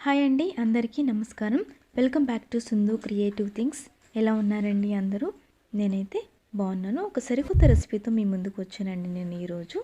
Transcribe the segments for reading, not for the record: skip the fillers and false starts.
Hi అండి, అందరికీ నమస్కారం. Welcome back to Sindhu creative things. ఎలా ఉన్నారండి అందరూ? నేనైతే బాగున్నాను. ఒక సరికొత్త రెసిపీతో మీ ముందుకు వచ్చానండి నేను ఈరోజు.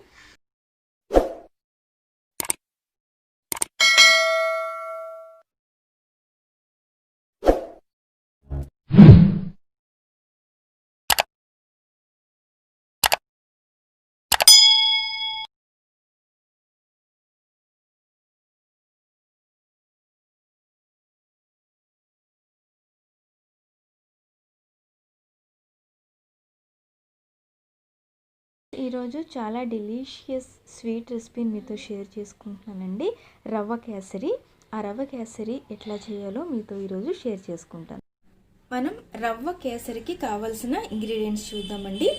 ఈరోజు చాలా డెలీషియస్ స్వీట్ రెసిపీని మీతో షేర్ చేసుకుంటున్నానండి. రవ్వ కేసరి. ఆ రవ్వ కేసరి ఎట్లా చేయాలో మీతో ఈరోజు షేర్ చేసుకుంటాను. మనం రవ్వ కేసరికి కావాల్సిన ఇంగ్రీడియంట్స్ చూద్దామండి.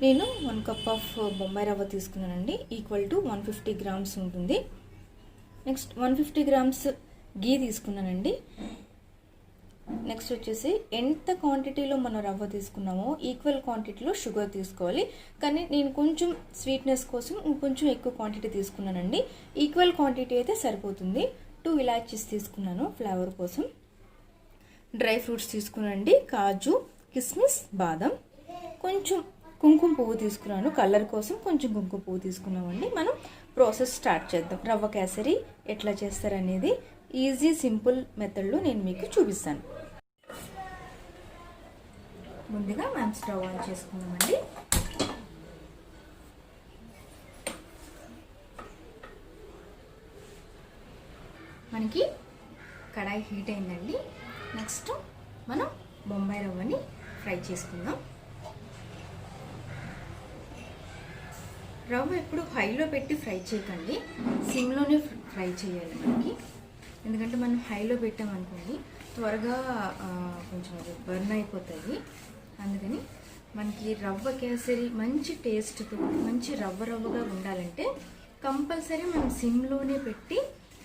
నేను 1 కప్ ఆఫ్ బొంబాయి రవ్వ తీసుకున్నానండి, ఈక్వల్ టు 150 గ్రామ్స్ ఉంటుంది. నెక్స్ట్ 150 గ్రామ్స్ గీ తీసుకున్నానండి. నెక్స్ట్ వచ్చేసి ఎంత క్వాంటిటీలో మనం రవ్వ తీసుకున్నామో ఈక్వల్ క్వాంటిటీలో షుగర్ తీసుకోవాలి. కానీ నేను కొంచెం స్వీట్నెస్ కోసం ఇంకొంచెం ఎక్కువ క్వాంటిటీ తీసుకున్నానండి. ఈక్వల్ క్వాంటిటీ అయితే సరిపోతుంది. 2 ఇలాచీస్ తీసుకున్నాను ఫ్లేవర్ కోసం. డ్రై ఫ్రూట్స్ తీసుకున్నానండి, కాజు, కిస్మిస్, బాదం. కొంచెం కుంకుమ పువ్వు తీసుకున్నాను, కలర్ కోసం కొంచెం కుంకుమ పువ్వు తీసుకున్నామండి. మనం ప్రాసెస్ స్టార్ట్ చేద్దాం. రవ్వ కేసరి ఎట్లా చేస్తారనేది ఈజీ సింపుల్ మెథడ్లో నేను మీకు చూపిస్తాను. ముందుగా మనం స్టవ్ ఆన్ చేసుకుందామండి. మనకి కడాయి హీట్ అయిందండి. నెక్స్ట్ మనం బొంబాయి రవ్వని ఫ్రై చేసుకుందాం. రవ్వ ఎప్పుడు హైలో పెట్టి ఫ్రై చేయకండి, సిమ్లోనే ఫ్రై చేయాలి మనకి. ఎందుకంటే మనం హైలో పెట్టామనుకోండి త్వరగా కొంచెం అది బర్న్ అయిపోతుంది. అందుకని మనకి రవ్వ కేసరి మంచి టేస్ట్తో మంచి రవ్వగా ఉండాలంటే కంపల్సరీ మనం సిమ్లోనే పెట్టి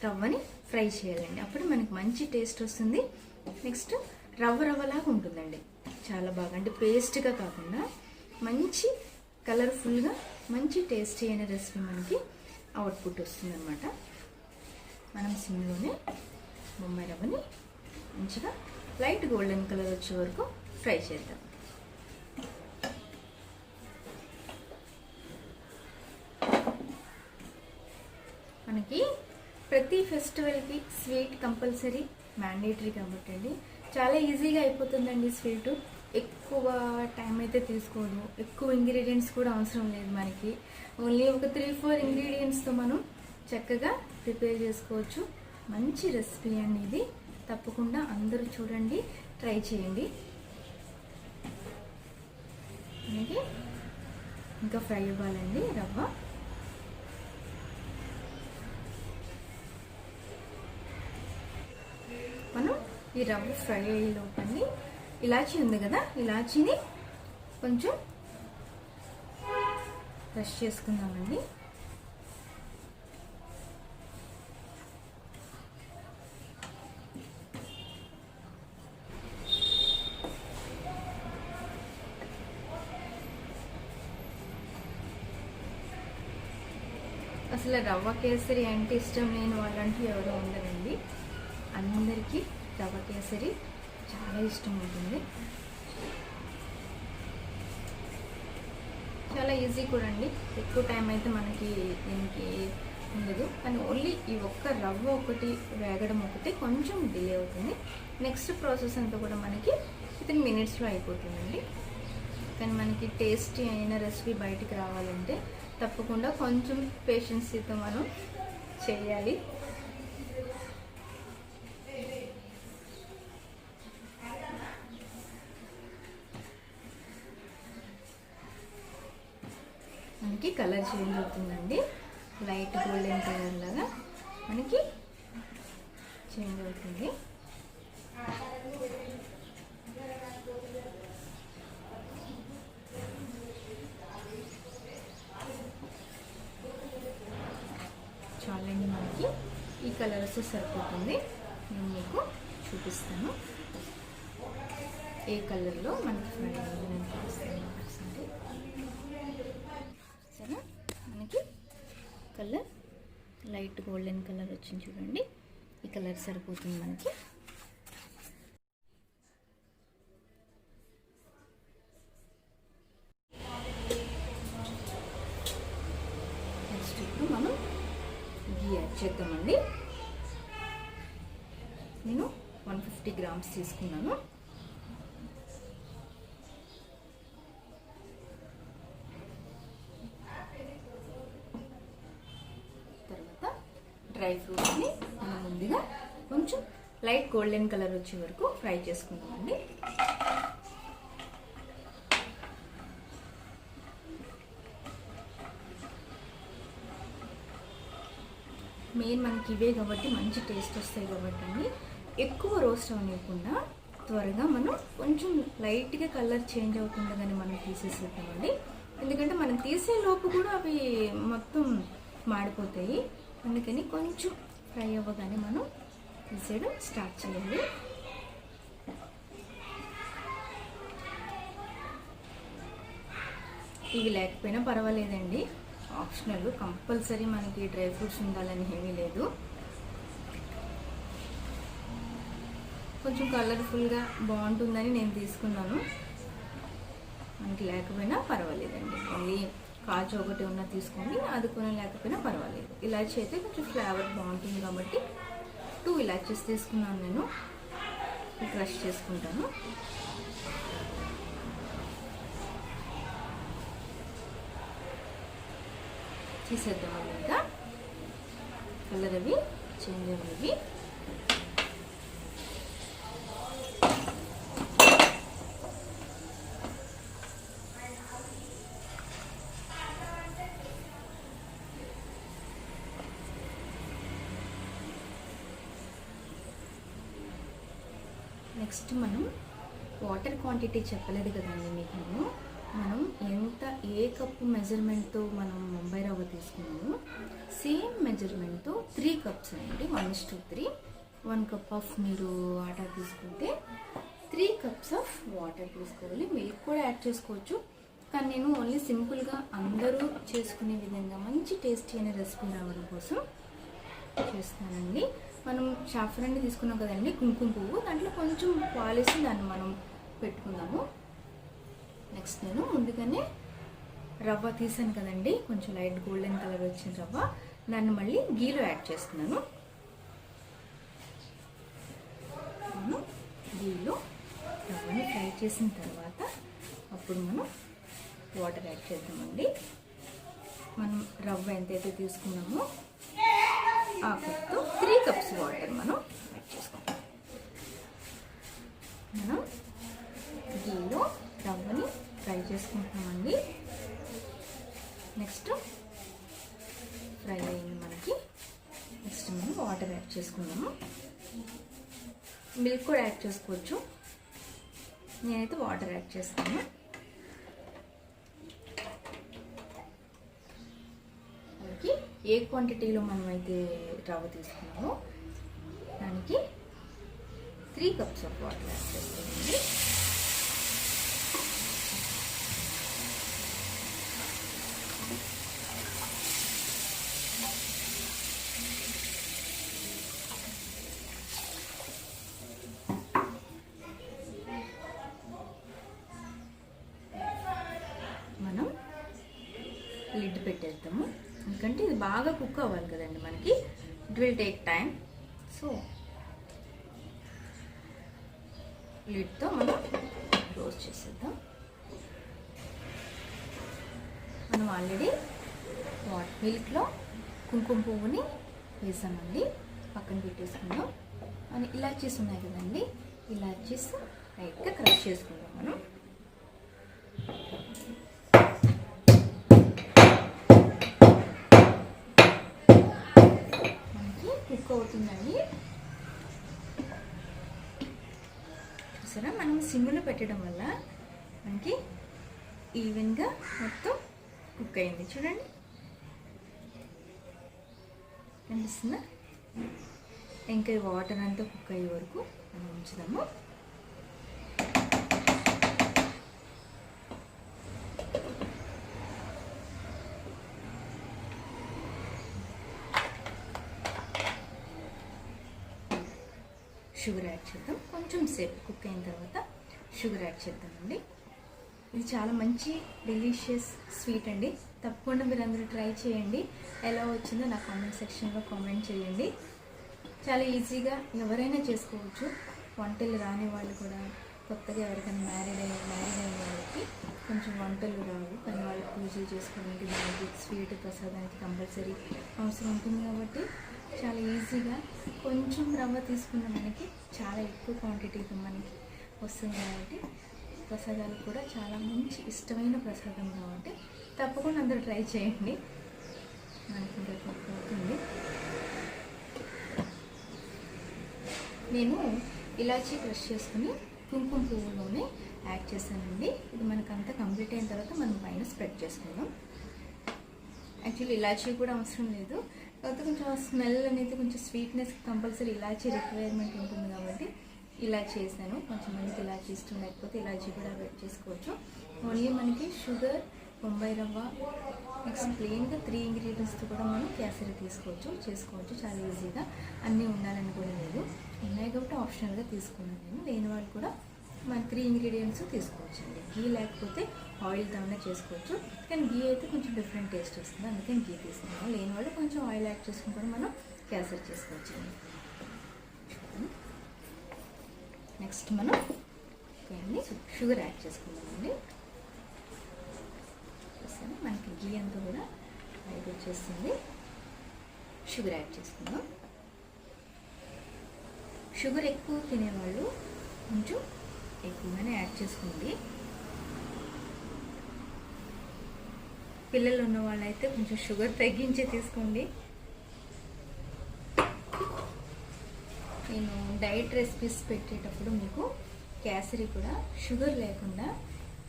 రవ్వని ఫ్రై చేయాలండి. అప్పుడు మనకి మంచి టేస్ట్ వస్తుంది. నెక్స్ట్ రవ్వలాగా ఉంటుందండి, చాలా బాగా. అంటే పేస్ట్గా కాకుండా మంచి కలర్ఫుల్గా మంచి టేస్టీ అయిన రెసిపీ మనకి అవుట్పుట్ వస్తుంది అన్నమాట. మనం సిమ్లోనే బొంబాయి రవ్వని మంచిగా లైట్ గోల్డెన్ కలర్ వచ్చే వరకు ఫ్రై చేద్దాం. మనకి ప్రతి ఫెస్టివల్కి స్వీట్ కంపల్సరీ మ్యాండేటరీ కాబట్టి అండి చాలా ఈజీగా అయిపోతుందండి స్వీటు. ఎక్కువ టైం అయితే తీసుకోదు, ఎక్కువ ఇంగ్రీడియంట్స్ కూడా అవసరం లేదు మనకి. ఓన్లీ ఒక 3-4 ఇంగ్రీడియంట్స్తో మనం చక్కగా ప్రిపేర్ చేసుకోవచ్చు. మంచి రెసిపీ అండి ఇది. తప్పకుండా అందరూ చూడండి, ట్రై చేయండి. అలాగే ఇంకా ఫ్రై అవ్వాలండి రవ్వ. మనం ఈ రవ్వ ఫ్రై అయ్యేలోపండి ఇలాచీ ఉంది కదా, ఇలాచీని కొంచెం క్రష్ చేసుకుందామండి. అసలు రవ్వ కేసరి అంటే ఇష్టం లేని వాళ్ళంటూ ఎవరో ఉండరండి. అందరికీ రవ్వ కేసరి చాలా ఇష్టం ఉంటుంది. చాలా ఈజీ కూడా అండి, ఎక్కువ టైం అయితే మనకి దీనికి ఉండదు. కానీ ఓన్లీ ఈ ఒక్క రవ్వ ఒకటి వేగడం ఒకటి కొంచెం డిలే అవుతుంది. నెక్స్ట్ ప్రాసెస్ అంతా కూడా మనకి 3 మినిట్స్లో అయిపోతుందండి. కానీ మనకి టేస్టీ అయిన రెసిపీ బయటికి రావాలంటే తప్పకుండా కొంచెం పేషెన్సీతో మనం చేయాలి. మనకి కలర్ చేంజ్ అవుతుందండి, లైట్ గోల్డెన్ కలర్ లాగా మనకి చేంజ్ అవుతుంది. చాలండి, మనకి ఈ కలర్స్ సరిపోతుంది. నేను మీకు చూపిస్తాను ఏ కలర్లో మనకి ఫ్రై అయ్యింది నేను చూపిస్తాను ఒకసారి. సరే, మనకి కలర్ లైట్ గోల్డెన్ కలర్ వచ్చింది చూడండి. ఈ కలర్ సరిపోతుంది మనకి. నెక్స్ట్ ఇప్పుడు మనం గీ యాడ్ చేద్దామండి. నేను 150 గ్రామ్స్ తీసుకున్నాను. తర్వాత డ్రై ఫ్రూట్స్ని మనం ముందుగా కొంచెం లైట్ గోల్డెన్ కలర్ వచ్చే వరకు ఫ్రై చేసుకుందామండి. మెయిన్ మనకి ఇవే కాబట్టి మంచి టేస్ట్ వస్తాయి కాబట్టి అండి, ఎక్కువ రోస్ట్ అవ్వకుండా త్వరగా మనం కొంచెం లైట్గా కలర్ చేంజ్ అవ్వకుండా కానీ మనం తీసేసేద్దామండి. ఎందుకంటే మనం తీసే లోపు కూడా అవి మొత్తం మాడిపోతాయి. అందుకని కొంచెం ఫ్రై అవ్వగానే మనం తీసేయడం స్టార్ట్ చేయాలి. ఇవి లేకపోయినా పర్వాలేదండి, ఆప్షనల్. కంపల్సరీ మనకి డ్రై ఫ్రూట్స్ ఉండాలని ఏమీ లేదు. కొంచెం కలర్ఫుల్గా బాగుంటుందని నేను తీసుకున్నాను. మనకి లేకపోయినా పర్వాలేదండి, ఓన్లీ కాజు ఒకటి ఉన్నా తీసుకోండి, అది కొన్ని లేకపోయినా పర్వాలేదు. ఇలాచీ అయితే కొంచెం ఫ్లేవర్ బాగుంటుంది కాబట్టి 2 ఇలాచీస్ తీసుకున్నాను. నేను క్రష్ చేసుకుంటాను. తీసేద్దామండి. ఇంకా కలర్ అవి చేంజ్ అయ్యేవి. నెక్స్ట్ మనం వాటర్ క్వాంటిటీ చెప్పలేదు కదండి మీకు నేను. మనం ఏ కప్పు మెజర్మెంట్తో మనం ముంబై రవ్వ తీసుకున్నాము, సేమ్ మెజర్మెంట్తో 3 కప్స్ అండి, 1:3. 1 కప్ ఆఫ్ మీరు ఆటా తీసుకుంటే 3 కప్స్ ఆఫ్ వాటర్ తీసుకోవాలి. మిల్క్ కూడా యాడ్ చేసుకోవచ్చు, కానీ నేను ఓన్లీ సింపుల్గా అందరూ చేసుకునే విధంగా మంచి టేస్టీ అనే రెసిపీ రావడం కోసం చేస్తానండి. మనం సాఫ్రాన్ తీసుకున్నాం కదండి, కుంకుమ పువ్వు, దాంట్లో కొంచెం పాలేసి దాన్ని మనం పెట్టుకుందాము. నెక్స్ట్ నేను ముందుగానే రవ్వ తీసాను కదండి, కొంచెం లైట్ గోల్డెన్ కలర్ వచ్చిన రవ్వ, దాన్ని మళ్ళీ గీలో యాడ్ చేస్తున్నాను. మనం గీలో రవ్వని ఫ్రై చేసిన తర్వాత అప్పుడు మనం వాటర్ యాడ్ చేద్దామండి. మనం రవ్వ ఎంతైతే తీసుకున్నామో ఆ కప్తో 3 కప్స్ వాటర్ మనం యాడ్ చేసుకుంటాం. మనం గీలో రవ్వని ఫ్రై చేసుకుంటామండి. నెక్స్ట్ ఫ్రై అయింది మనకి. నెక్స్ట్ మనం వాటర్ యాడ్ చేసుకున్నాము. మిల్క్ కూడా యాడ్ చేసుకోవచ్చు, నేనైతే వాటర్ యాడ్ చేస్తాను. మనకి ఏ క్వాంటిటీలో మనమైతే రవ్వ తీసుకున్నామో దానికి 3 కప్స్ ఆఫ్ వాటర్ యాడ్ చేసుకోండి. మనం లిడ్ పెట్టేద్దాము, ఎందుకంటే ఇది బాగా కుక్ అవ్వాలి కదండి మనకి. It will take time. So లిడ్తో మనం క్లోజ్ చేసేద్దాం. మనం ఆల్రెడీ మిల్క్లో కుంకుమ పువ్వుని వేసామండి, పక్కన పెట్టేసుకుందాం. అని ఇలాచీస్ ఉన్నాయి కదండి, ఇలాచీస్ లైట్గా క్రష్ చేసుకుందాం మనం. మనకి కుక్ అవుతుందండి. చూసారా, మనం సిమ్లో పెట్టడం వల్ల మనకి ఈవెన్గా మొత్తం కుక్ అయింది. చూడండి, కనిపిస్తుందా? ఇంకా వాటర్ అంతా కుక్ అయ్యే వరకు మనం ఉంచుదాము. షుగర్ యాడ్ చేద్దాం. కొంచెం సేపు కుక్ అయిన తర్వాత షుగర్ యాడ్ చేద్దామండి. ఇది చాలా మంచి డెలిషియస్ స్వీట్ అండి. తప్పకుండా మీరు అందరూ ట్రై చేయండి. ఎలా వచ్చిందో నా కామెంట్ సెక్షన్లో కామెంట్ చేయండి. చాలా ఈజీగా ఎవరైనా చేసుకోవచ్చు. వంటలు రాని వాళ్ళు కూడా, కొత్తగా ఎవరికైనా మ్యారీడ్ అయిన వాళ్ళకి కొంచెం వంటలు రావు కానీ వాళ్ళు పూజలు చేసుకోవడానికి దానికి స్వీట్ ప్రసాదానికి కంపల్సరీ అవసరం ఉంటుంది కాబట్టి చాలా ఈజీగా కొంచెం రవ్వ తీసుకున్న మనకి చాలా ఎక్కువ క్వాంటిటీతో మనకి వస్తుంది కాబట్టి ప్రసాదాలు కూడా చాలా మంచి ఇష్టమైన ప్రసాదం కాబట్టి తప్పకుండా అందరూ ట్రై చేయండి. మనకి ఇంకా అవుతుంది. నేను ఇలాచీ క్రష్ చేసుకుని కుంకుమ పువ్వులోనే యాడ్ చేశానండి. ఇది మనకంతా కంప్లీట్ అయిన తర్వాత మనం పైన స్ప్రెడ్ చేసుకుందాం. యాక్చువల్లీ ఇలాచీ కూడా అవసరం లేదు, కాకపోతే కొంచెం స్మెల్ అనేది కొంచెం స్వీట్నెస్ కంపల్సరీ ఇలాచీ రిక్వైర్మెంట్ ఉంటుంది కాబట్టి ఇలా చేశాను. కొంచెం మందికి ఇలాచీ ఇష్టం లేకపోతే ఇలాచీ కూడా యాడ్ చేసుకోవచ్చు. ఓన్లీ మనకి షుగర్, బొంబాయి రవ్వ, నెక్స్ట్ ప్లెయిన్గా 3 ఇంగ్రీడియంట్స్తో కూడా మనం కేసరి చేసుకోవచ్చు. చాలా ఈజీగా. అన్నీ ఉండాలని కూడా లేదు, ఉన్నాయి కాబట్టి ఆప్షనల్గా తీసుకున్నాను నేను. లేని వాళ్ళు కూడా మన 3 ఇంగ్రీడియంట్స్ తీసుకోవచ్చు అండి. గీ లేకపోతే ఆయిల్ దాన్ని చేసుకోవచ్చు, కానీ గీ అయితే కొంచెం డిఫరెంట్ టేస్ట్ వస్తుంది, అందుకని గీ తీసుకున్నాను. లేని వాళ్ళు కొంచెం ఆయిల్ యాడ్ చేసుకుని కూడా మనం కేసరి చేసుకోవచ్చు అండి. నెక్స్ట్ మనం షుగర్ యాడ్ చేసుకుందామండి. మనకి గీ అంతా కూడా పైకి వచ్చేస్తుంది. షుగర్ యాడ్ చేసుకుందాం. షుగర్ ఎక్కువ తినేవాళ్ళు కొంచెం ఎక్కువగానే యాడ్ చేసుకోండి. పిల్లలు ఉన్న వాళ్ళైతే కొంచెం షుగర్ తగ్గించే తీసుకోండి. నేను డైట్ రెసిపీస్ పెట్టేటప్పుడు మీకు కేసరి కూడా షుగర్ లేకుండా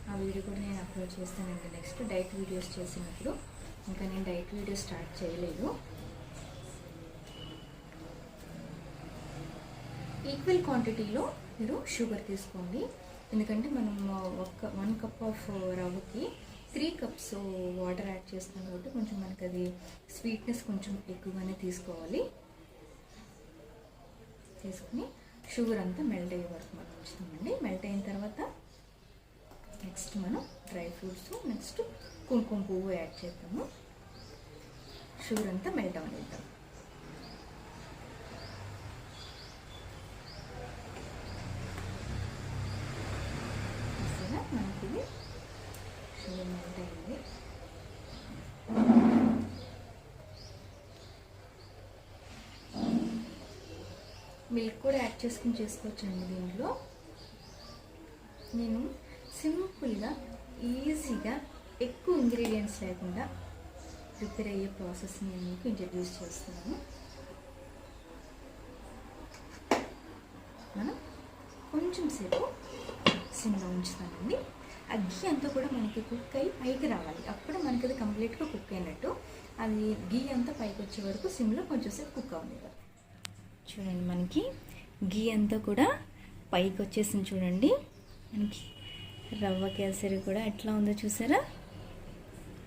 ఆ వీడియో కూడా నేను అప్లోడ్ చేస్తానండి. నెక్స్ట్ డైట్ వీడియోస్ చేసినప్పుడు. ఇంకా నేను డైట్ వీడియో స్టార్ట్ చేయలేదు. ఈక్వల్ క్వాంటిటీలో మీరు షుగర్ తీసుకోండి, ఎందుకంటే మనం 1 కప్ ఆఫ్ రవ్వకి 3 కప్స్ వాటర్ యాడ్ చేస్తాం కాబట్టి కొంచెం మనకి అది స్వీట్నెస్ కొంచెం ఎక్కువగానే తీసుకోవాలి. తీసుకుని షుగర్ అంతా మెల్ట్ అయ్యే వరకు మనం ఉంచుతామండి. మెల్ట్ అయిన తర్వాత నెక్స్ట్ మనం డ్రై ఫ్రూట్స్, నెక్స్ట్ కుంకుమ పువ్వు యాడ్ చేద్దాము. షుగర్ అంతా మెల్ట్ అవ్వనిద్దాం. మనకి ఇది షుగర్ మెల్ట్ అయింది. మిల్క్ కూడా యాడ్ చేసుకుని చేసుకోవచ్చండి. దీంట్లో నేను సింపుల్గా ఈజీగా ఎక్కువ ఇంగ్రీడియంట్స్ లేకుండా ప్రిపేర్ అయ్యే ప్రాసెస్ నేను మీకు ఇంట్రడ్యూస్ చేస్తున్నాను. మనం కొంచెం సేపు సిమ్లో ఉంచుతామండి. ఆ గీ అంతా కూడా మనకి కుక్ అయ్యి పైకి రావాలి, అప్పుడు మనకి అది కంప్లీట్గా కుక్ అయినట్టు. అది గీ అంతా పైకి వచ్చే వరకు సిమ్లో కొంచెం సేపు కుక్ అవ్వాలి. చూడండి, మనకి గీ అంతా కూడా పైకి వచ్చేసింది. చూడండి, మనకి రవ్వ కేసరి కూడా ఎట్లా ఉందో చూసారా.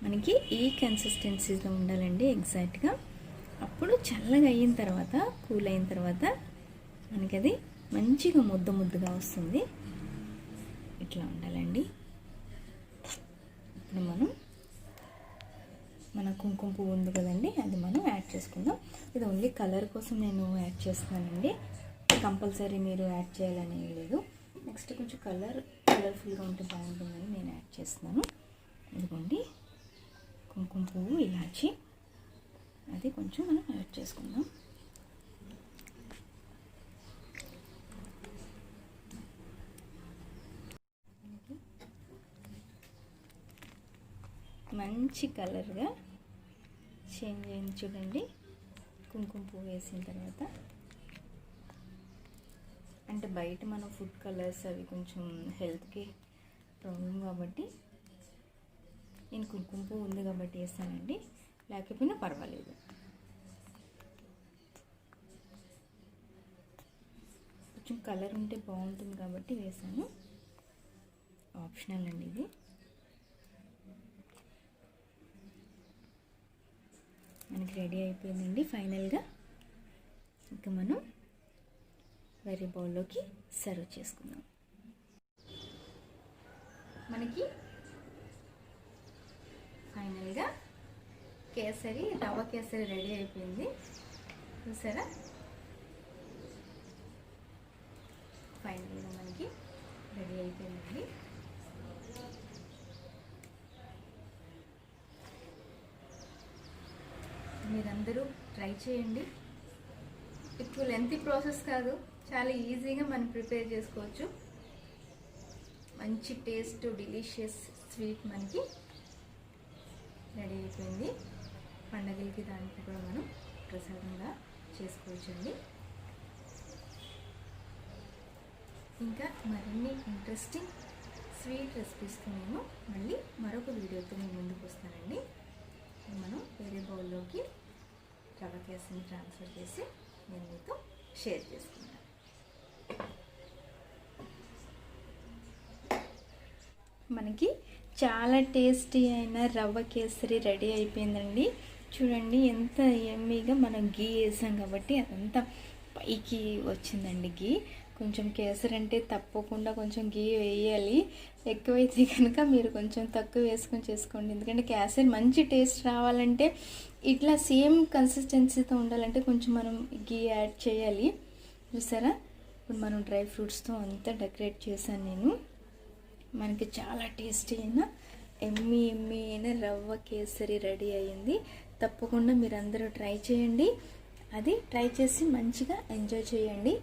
మనకి ఈ కన్సిస్టెన్సీలో ఉండాలండి ఎగ్జాక్ట్గా. అప్పుడు చల్లగా అయిన తర్వాత, కూల్ అయిన తర్వాత మనకి అది మంచిగా ముద్దగా వస్తుంది. ఇట్లా ఉండాలండి. ఇప్పుడు మన కుంకుమ పువ్వు ఉంది కదండి, అది మనం యాడ్ చేసుకుందాం. ఇది ఓన్లీ కలర్ కోసం నేను యాడ్ చేస్తున్నానండి, కంపల్సరీ మీరు యాడ్ చేయాలని లేదు. నెక్స్ట్ కొంచెం కలర్ఫుల్గా ఉంటే బాగుంటుందని నేను యాడ్ చేస్తున్నాను. ఇదిగోండి కుంకుమ పువ్వు, ఇలాచి, అది కొంచెం మనం యాడ్ చేసుకుందాం. మంచి కలర్గా చేంజ్ అయింది చూడండి కుంకుమ పువ్వు వేసిన తర్వాత. అంటే బయట మనం ఫుడ్ కలర్స్ అవి కొంచెం హెల్త్కి ప్రాబ్లం కాబట్టి నేను కుంకుమ పువ్వు ఉంది కాబట్టి వేస్తానండి, లేకపోయినా పర్వాలేదు. కొంచెం కలర్ ఉంటే బాగుంటుంది కాబట్టి వేసాను, ఆప్షనల్ అండి ఇది. మనకి రెడీ అయిపోయిందండి ఫైనల్గా. ఇంకా మనం వేరే బౌల్లోకి సర్వ్ చేసుకుందాం. మనకి ఫైనల్గా కేసరి, రవ్వ కేసరి రెడీ అయిపోయింది. చూసారా? ఫైనల్గా మనకి రెడీ అయిపోయిందండి. మీరందరూ ట్రై చేయండి. ఎక్కువ లెంతీ ప్రాసెస్ కాదు, చాలా ఈజీగా మనం ప్రిపేర్ చేసుకోవచ్చు. మంచి టేస్ట్, డెలిషియస్ స్వీట్ మనకి రెడీ అయిపోయింది. పండగలకి దానికి కూడా మనం ప్రసాదంగా చేసుకోవచ్చండి. ఇంకా మరిన్ని ఇంట్రెస్టింగ్ స్వీట్ రెసిపీస్తో నేను మళ్ళీ మరొక వీడియోతో మీ ముందుకు వస్తానండి. మనం వేరే బౌల్లోకి రవ్వ కేసరిని ట్రాన్స్ఫర్ చేసి నేను మీతో షేర్ చేసుకుంటాను. మనకి చాలా టేస్టీ అయిన రవ్వ కేసరి రెడీ అయిపోయిందండి. చూడండి ఎంత యమ్మీగా మనం గీ వేసాం కాబట్టి అదంతా పైకి వచ్చిందండి గీ. కొంచెం కేసరి అంటే తప్పకుండా కొంచెం గీ వేయాలి. ఎక్కువైతే కనుక మీరు కొంచెం తక్కువ వేసుకొని చేసుకోండి. ఎందుకంటే కేసరి మంచి టేస్ట్ రావాలంటే ఇట్లా సేమ్ కన్సిస్టెన్సీతో ఉండాలంటే కొంచెం మనం గీ యాడ్ చేయాలి. చూసారా? ఇప్పుడు మనం డ్రై ఫ్రూట్స్తో అంతా డెకరేట్ చేశాను నేను. మనకి చాలా టేస్టీ అయిన ఎమ్మీ అయిన రవ్వ కేసరి రెడీ అయ్యింది. తప్పకుండా మీరందరూ ట్రై చేయండి. అది ట్రై చేసి మంచిగా ఎంజాయ్ చేయండి.